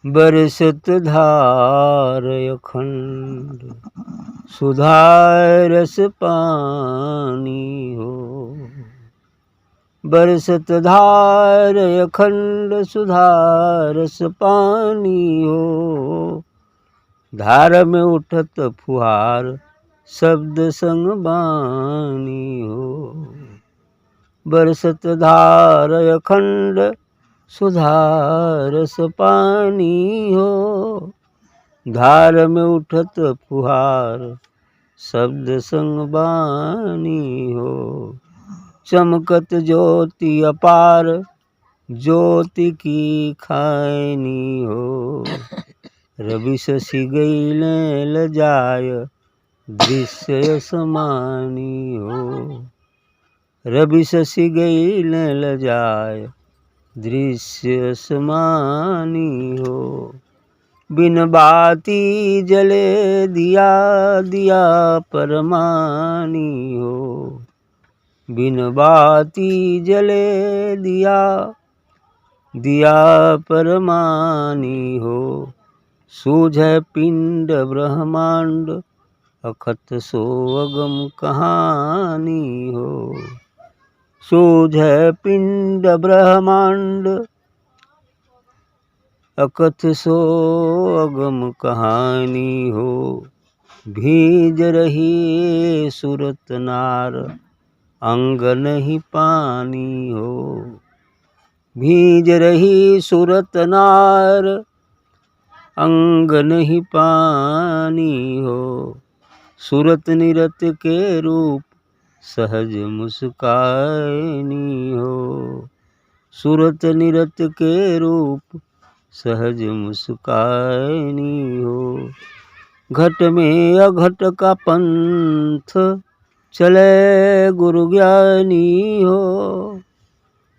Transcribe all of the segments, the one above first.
बरसत धार अखंड सुधा रस पानी हो। बरसत धार अखंड सुधा रस पानी हो। धार में उठत फुहार शब्द संग बानी हो। बरसत धार अखंड सुधा रस पानी हो। धार में उठत फुहार शब्द संग बानी हो। चमकत ज्योति अपार ज्योति की खानी हो। रवि शशि गईल लजाय दृश्य समानी हो। रवि शशि गईल लजाय दृश्य समानी हो। बिन बाती जले दिया दिया परमानी हो। बिन बाती जले दिया दिया परमानी हो। सूझे पिंड ब्रह्मांड अखत सो अगम कहानी हो। सूझे पिंड ब्रह्मांड अकथ सो अगम कहानी हो। भीज रही सुरत नार अंग नहीं पानी हो। भीज रही सुरत नार अंग नहीं पानी हो। सुरत निरत के रूप सहज मुस्कानी हो। सुरत निरत के रूप सहज मुस्कानी हो। घट में अघट का पंथ चले गुरु ज्ञानी हो।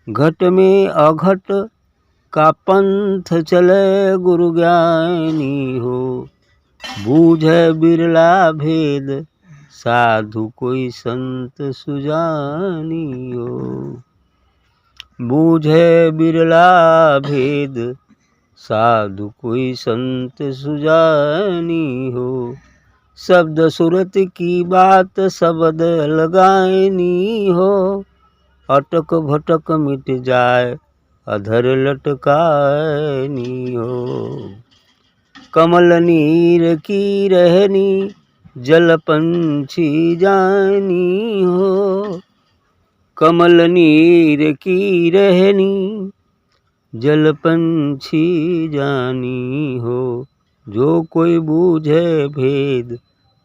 घट में अघट का पंथ चले गुरु ज्ञानी हो। बूझे बिरला भेद साधु कोई संत सुजानी हो। बूझे बिरला भेद साधु कोई संत सुजानी हो। शब्द सुरत की बात शब्द लगानी हो। अटक भटक मिट जाए अधर लटकानी हो। कमल नीर की रहनी जल पंछी जानी हो। कमल नीर की रहनी जल पंछी जानी हो। जो कोई बूझे भेद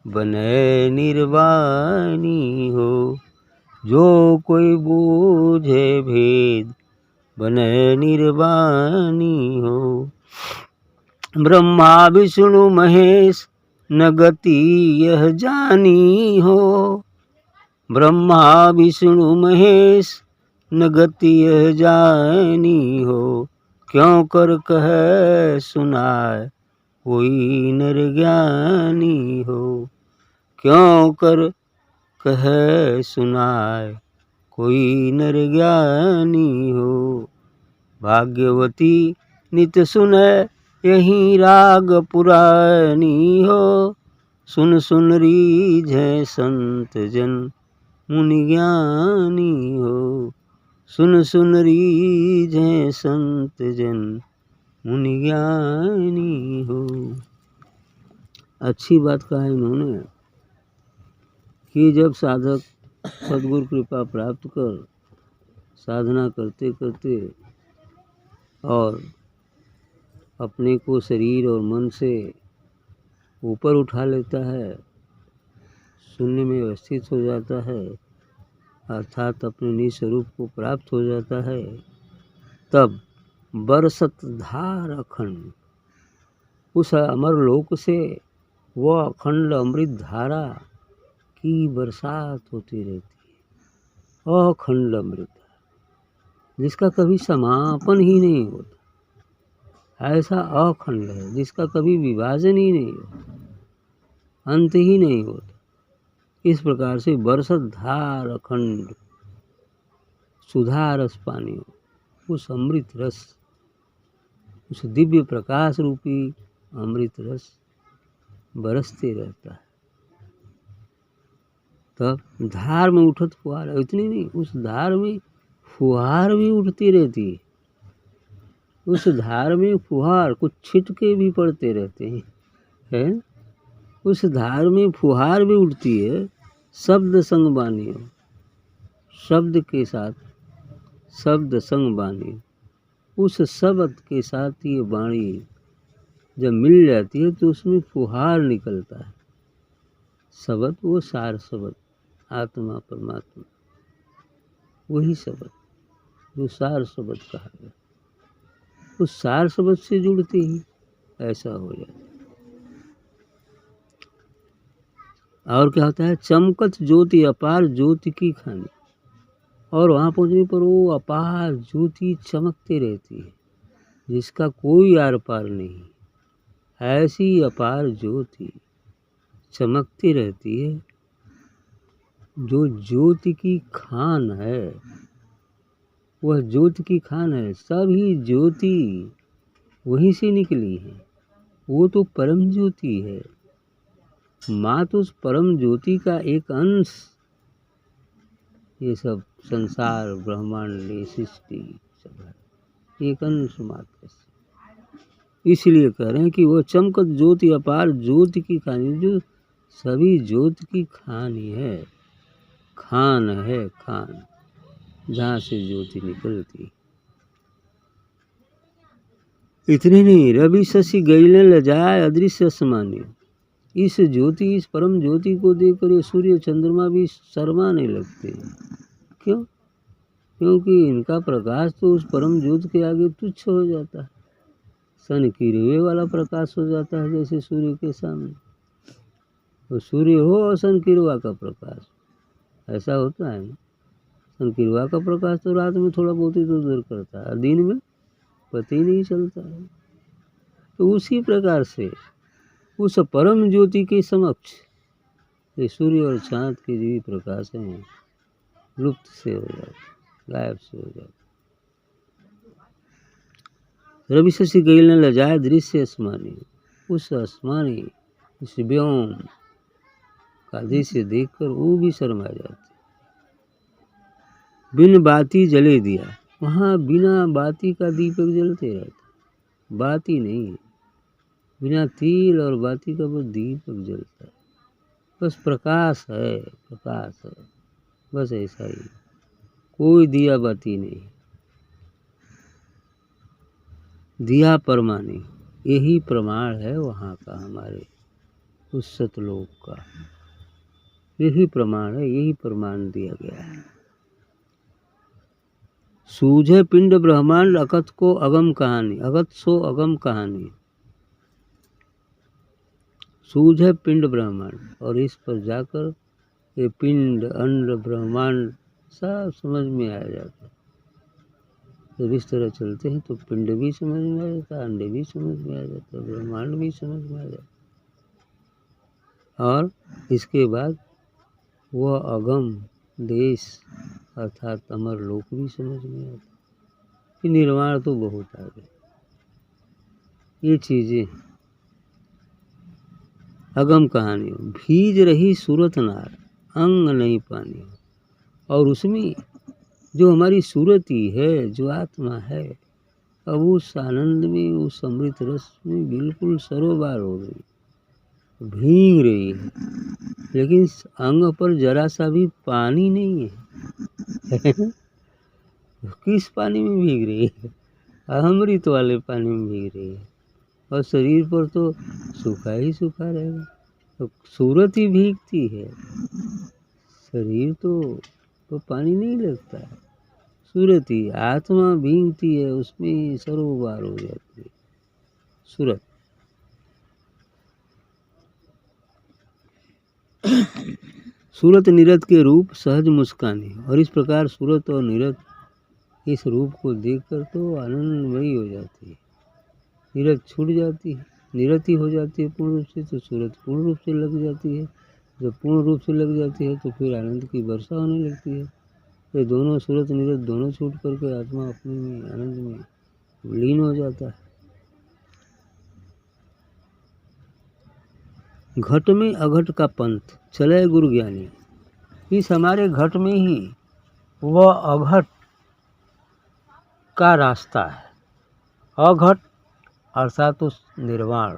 बने निर्वाणी हो। जो कोई बूझे भेद बने निर्वाणी हो। ब्रह्मा विष्णु महेश न गति यह जानी हो। ब्रह्मा विष्णु महेश न गति यह जानी हो। क्यों कर कहे सुनाए कोई नर ज्ञानी हो। क्यों कर कहे सुनाए कोई नर ज्ञानी हो। भाग्यवती नित सुने यही राग पुरानी हो। सुन सुन रीझे संत जन मुनि ज्ञानी हो। सुन सुन रीझे संत जन मुनि ज्ञानी हो। अच्छी बात कहा है इन्होंने कि जब साधक सद्गुरु कृपा प्राप्त कर साधना करते करते और अपने को शरीर और मन से ऊपर उठा लेता है, शून्य में अवस्थित हो जाता है, अर्थात अपने निज स्वरूप को प्राप्त हो जाता है, तब बरसत धार अखंड उस अमर लोक से वह अखंड अमृत धारा की बरसात होती रहती है। अखंड अमृत जिसका कभी समापन ही नहीं होता, ऐसा अखंड है जिसका कभी विभाजन ही नहीं होता, अंत ही नहीं होता। इस प्रकार से बरसत धार अखंड सुधा रस पानी हो, उस अमृत रस उस दिव्य प्रकाश रूपी अमृत रस बरसते रहता है। तब धार में उठत फुहार, इतनी नहीं, उस धार में फुहार भी उठती रहती है। उस धार में फुहार, कुछ छिटके भी पड़ते रहते हैं। उस धार में फुहार भी उठती है। शब्द संग बानी हो, शब्द के साथ शब्द संग बानी, उस शब्द के साथ ये वाणी जब मिल जाती है तो उसमें फुहार निकलता है। शब्द वो सार शब्द, आत्मा परमात्मा, वही शब्द जो सार शब्द कहा गया, उस सार शब्द से जुड़ते ही ऐसा हो जाता है। और क्या होता है, चमकत ज्योति अपार ज्योति की खानी, और वहाँ पहुँचने पर वो अपार ज्योति चमकती रहती है जिसका कोई आर पार नहीं। ऐसी अपार ज्योति चमकती रहती है जो ज्योति की खान है, वह ज्योति की खान है। सभी ज्योति वहीं से निकली है, वो तो परम ज्योति है। माँ तो उस परम ज्योति का एक अंश ये सब संसार ब्रह्मांड सृष्टि सब है, एक अंश मात्र से। इसलिए कह रहे हैं कि वो चमकत ज्योति अपार ज्योति की खानी, जो सभी ज्योति की खानी है, खान है, खान जहाँ से ज्योति निकलती। इतने नहीं, रवि शशि गईले लजाए अदृश्य समानी, इस ज्योति, इस परम ज्योति को देखकर ये सूर्य चंद्रमा भी शर्माने लगते हैं। क्यों? क्योंकि इनका प्रकाश तो उस परम ज्योति के आगे तुच्छ हो जाता है, सन किरवे वाला प्रकाश हो जाता है जैसे सूर्य के सामने। तो सूर्य हो और सन किरवा का प्रकाश, ऐसा होता है ना। सन किरवा का प्रकाश तो रात में थोड़ा बहुत ही तो दूर करता है, दिन में पता ही नहीं चलता है। तो उसी प्रकार से उस परम ज्योति के समक्ष ये सूर्य और चाँद के जो प्रकाश हैं लुप्त से हो जाते, गायब से हो जाते। रवि शशि गईले लजाए दृश्य आसमानी, उस आसमानी उस व्योम का दृश्य देखकर वो भी शर्मा जाते। बिन बाती जले दिया, वहाँ बिना बाती का दीपक जलते रहता, बाती नहीं, बिना तेल और बाती का वो दीपक जलता है, बस प्रकाश है, प्रकाश है, बस ऐसा ही, कोई दिया बाती नहीं। दिया परमानी, यही प्रमाण है वहाँ का, हमारे उस सतलोक का यही प्रमाण है, यही प्रमाण दिया गया है। सूझे पिंड ब्रह्मांड अकथ को अगम कहानी, अगत सो अगम कहानी। सूझे पिंड ब्रह्मांड, और इस पर जाकर ये पिंड अंड ब्रह्मांड सब समझ में आ जाता है। जब इस तरह चलते हैं तो पिंड भी समझ में आ जाता है, अंडे भी समझ में आ जाता है, ब्रह्मांड भी समझ में आ जाता है। और इसके बाद वह अगम देश अर्थात अमर लोक भी समझ में आता है कि निर्वाण तो बहुत आगे। ये चीज़ें अगम कहानी, भीज रही सूरत नार अंग नहीं पानी, और उसमें जो हमारी सूरत ही है, जो आत्मा है, अब उस आनंद में, उस अमृत रस में बिल्कुल सरोबार हो गई, भीग रही है, लेकिन अंग पर जरा सा भी पानी नहीं है। किस पानी में भीग रही है? अमृत वाले पानी में भीग रही है, और शरीर पर तो सूखा ही सूखा रहेगा। तो सूरत ही भीगती है, शरीर तो पानी नहीं लगता है, सूरत ही, आत्मा भीगती है, उसमें सरोबार हो जाती है सूरत। सूरत निरत के रूप सहज मुस्कानी, और इस प्रकार सूरत और निरत इस रूप को देखकर तो आनंदमयी हो जाती है, निरत छूट जाती है, निरत ही हो जाती है पूर्ण रूप से, तो सूरत पूर्ण रूप से लग जाती है। जब पूर्ण रूप से लग जाती है तो फिर आनंद की वर्षा होने लगती है। ये दोनों सूरत निरत दोनों छूट करके आत्मा अपने में आनंद में लीन हो जाता है। घट में अघट का पंथ चले गुरु ज्ञानी। इस हमारे घट में ही वह अघट का रास्ता है। अघट अर्थात उस निर्वाण,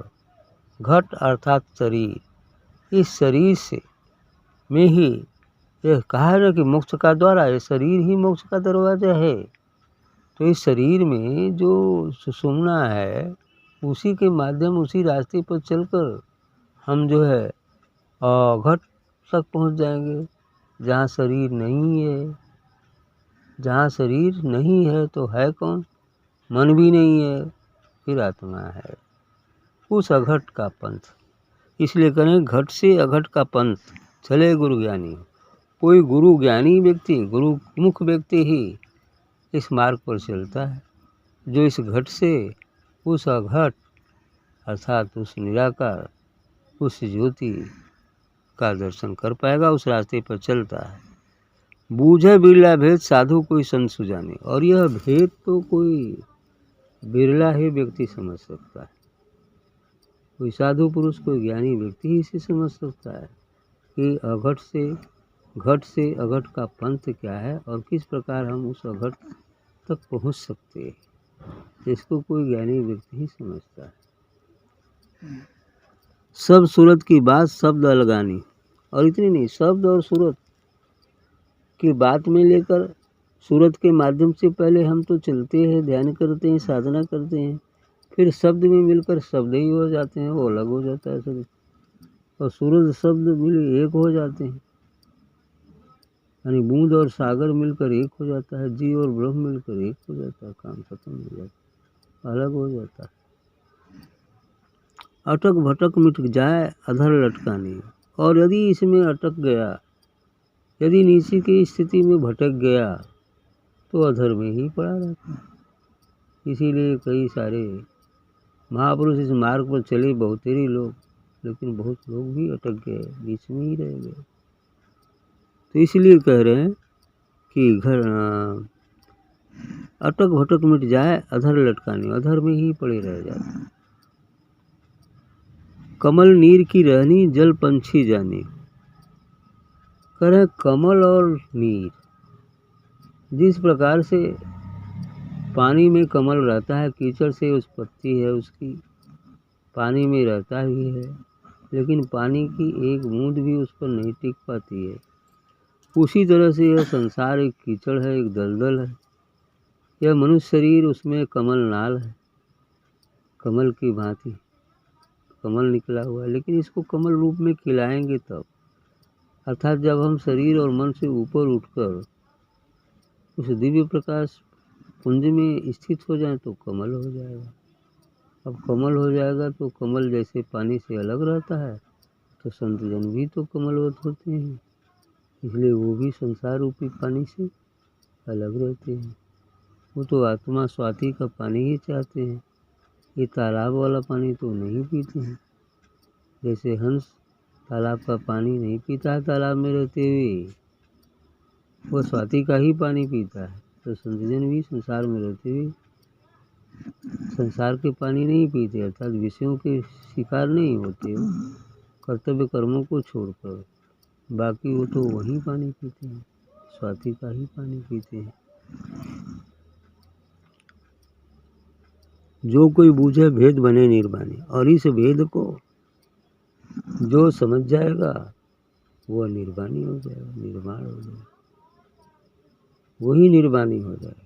घट अर्थात शरीर। इस शरीर से में ही यह कहा है ना कि मोक्ष का द्वार है, शरीर ही मोक्ष का दरवाजा है। तो इस शरीर में जो सुषुम्ना है उसी के माध्यम, उसी रास्ते पर चलकर हम जो है घट तक पहुंच जाएंगे, जहाँ शरीर नहीं है। जहाँ शरीर नहीं है तो है कौन? मन भी नहीं है, फिर आत्मा है। उस अघट का पंथ, इसलिए करें घट से अघट का पंथ चले गुरु ज्ञानी। कोई गुरु ज्ञानी व्यक्ति, गुरु मुख व्यक्ति ही इस मार्ग पर चलता है, जो इस घट से उस अघट अर्थात उस निराकार, उस ज्योति का दर्शन कर पाएगा, उस रास्ते पर चलता है। बूझे बिरला भेद साधु कोई संत सुजाने। और यह भेद तो कोई बिरला ही व्यक्ति समझ सकता है। कोई साधु पुरुष, कोई ज्ञानी व्यक्ति ही इसे समझ सकता है कि अघट से, घट से अघट का पंथ क्या है और किस प्रकार हम उस अघट तक पहुंच सकते हैं। इसको कोई ज्ञानी व्यक्ति ही समझता है। सब सूरत की बात शब्द अलगानी। और इतनी नहीं, शब्द और सूरत की बात में लेकर सूरत के माध्यम से पहले हम तो चलते हैं, ध्यान करते हैं, साधना करते हैं, फिर शब्द में मिलकर शब्द ही हो जाते हैं, वो अलग हो जाता है शब्द। और सूरत शब्द मिले एक हो जाते हैं, यानी बूंद और सागर मिलकर एक हो जाता है, जी और ब्रह्म मिलकर एक हो जाता है, काम खत्म हो जाता है, अलग हो जाता है। अटक भटक मिट जाए अधर लटकाने। और यदि इसमें अटक गया, यदि नीचे की स्थिति में भटक गया तो अधर में ही पड़ा रहता है। इसीलिए कई सारे महापुरुष इस मार्ग पर चले, बहुतेरे लोग, लेकिन बहुत लोग भी अटक गए, बीच में ही रह गए। तो इसलिए कह रहे हैं कि अटक भटक मिट जाए अधर लटकाने, अधर में ही पड़े रह जाते। कमल नीर की रहनी जल पंछी जाने। कह रहे कमल और नीर, जिस प्रकार से पानी में कमल रहता है, कीचड़ से उस पत्ती है उसकी पानी में रहता ही है, लेकिन पानी की एक बूंद भी उस पर नहीं टिक पाती है। उसी तरह से यह संसार एक कीचड़ है, एक दलदल है। यह मनुष्य शरीर, उसमें कमल नाल है, कमल की भांति कमल निकला हुआ है, लेकिन इसको कमल रूप में खिलाएंगे तब, अर्थात जब हम शरीर और मन से ऊपर उठकर उस दिव्य प्रकाश पुंज में स्थित हो जाए तो कमल हो जाएगा। अब कमल हो जाएगा तो कमल जैसे पानी से अलग रहता है, तो संत जन भी तो कमलवत होते हैं, इसलिए वो भी संसार रूपी पानी से अलग रहते हैं। वो तो आत्मा स्वाति का पानी ही चाहते हैं, ये तालाब वाला पानी तो नहीं पीते हैं। जैसे हंस तालाब का पानी नहीं पीता है तालाब में रहते हुए, वो स्वाति का ही पानी पीता है। तो संतजन भी संसार में रहते हुए संसार के पानी नहीं पीते, अर्थात विषयों के शिकार नहीं होते, कर्तव्य कर्मों को छोड़कर बाकी वो तो वही पानी पीते हैं, स्वाति का ही पानी पीते हैं। जो कोई बूझे भेद बने निर्वाणी। और इस भेद को जो समझ जाएगा वह निर्वाणी हो जाएगा, निर्वाण हो जाएगा, वही निर्वाणी हो जाएगा।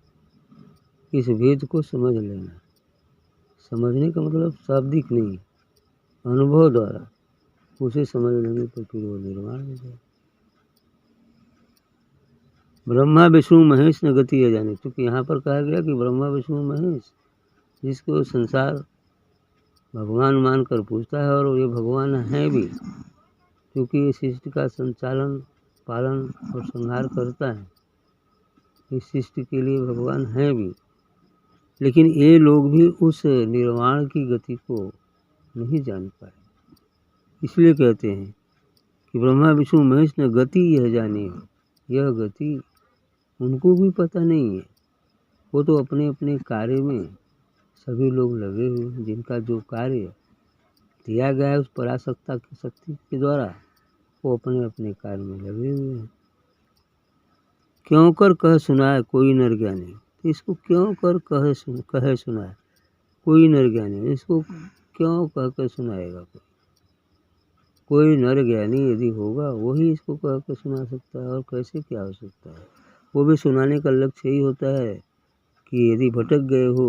इस भेद को समझ लेना। समझने का मतलब शाब्दिक नहीं, अनुभव द्वारा उसे समझ लेंगे तो फिर वो निर्वाण हो जाएगा। ब्रह्मा विष्णु महेश न गति है जाने। क्योंकि यहाँ पर कहा गया कि ब्रह्मा विष्णु महेश, जिसको संसार भगवान मानकर पूछता है, और ये भगवान हैं भी, क्योंकि ये सृष्टि का संचालन, पालन और संहार करता है, इस सृष्टि के लिए भगवान हैं भी, लेकिन ये लोग भी उस निर्वाण की गति को नहीं जान पाए। इसलिए कहते हैं कि ब्रह्मा विष्णु महेश ने गति यह जानी हो। यह गति उनको भी पता नहीं है, वो तो अपने अपने कार्य में सभी लोग लगे हुए हैं, जिनका जो कार्य दिया गया है उस परासत्ता की शक्ति के द्वारा, वो अपने अपने कार्य में लगे हुए हैं। क्यों कर कह सुनाए कोई नर ज्ञानी, तो इसको क्यों कर कहे सुनाए कोई नर ज्ञानी, इसको क्यों कह कर सुनाएगा कोई नर ज्ञानी यदि होगा वही इसको कह कर सुना सकता है, और कैसे क्या हो सकता है। वो भी सुनाने का लक्ष्य यही होता है कि यदि भटक गए हो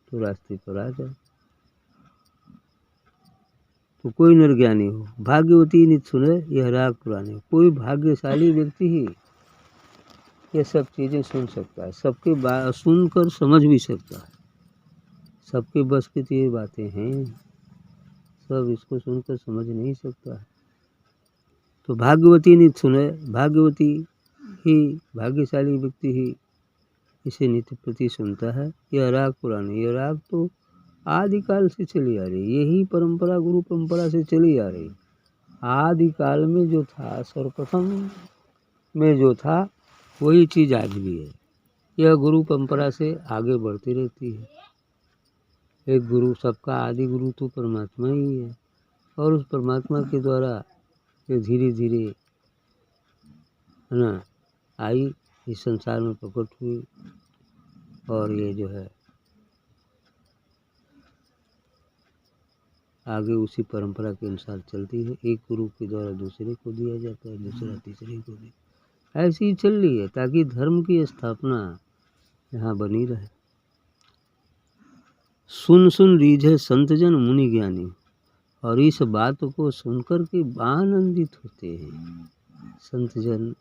तो रास्ते पर आ जाए। तो कोई नर ज्ञानी हो भाग्यवती नित सुने यह राग पुराने, कोई भाग्यशाली व्यक्ति ही ये सब चीज़ें सुन सकता है, सबकी बात सुनकर समझ भी सकता है। सबके बस की तो ये बातें हैं, सब इसको सुनकर समझ नहीं सकता है। तो भाग्यवती नित सुने, भाग्यवती ही भाग्यशाली व्यक्ति ही इसे नित्य प्रति सुनता है। यह राग पुरानी, यह राग तो आदिकाल से चली आ रही, यही परंपरा गुरु परंपरा से चली आ रही। आदिकाल में जो था, सर्वप्रथम में जो था वही चीज़ आज भी है। यह गुरु परंपरा से आगे बढ़ती रहती है। एक गुरु, सबका आदि गुरु तो परमात्मा ही है, और उस परमात्मा के द्वारा ये धीरे धीरे है ना आई, इस संसार में प्रकट हुई, और ये जो है आगे उसी परंपरा के अनुसार चलती है। एक गुरु के द्वारा दूसरे को दिया जाता है, दूसरा तीसरे को दिया, ऐसी ही चल रही है, ताकि धर्म की स्थापना यहाँ बनी रहे। सुन सुन रीझे संतजन मुनि ज्ञानी, और इस बात को सुनकर के आनंदित होते हैं संतजन,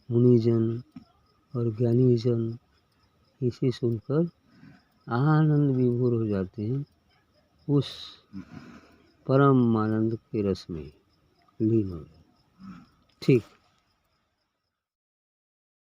मुनिजन और ज्ञानीजन। इसे सुनकर आनंद विभोर हो जाते हैं, उस परम आनंद के रस में लीन हो जाते। ठीक।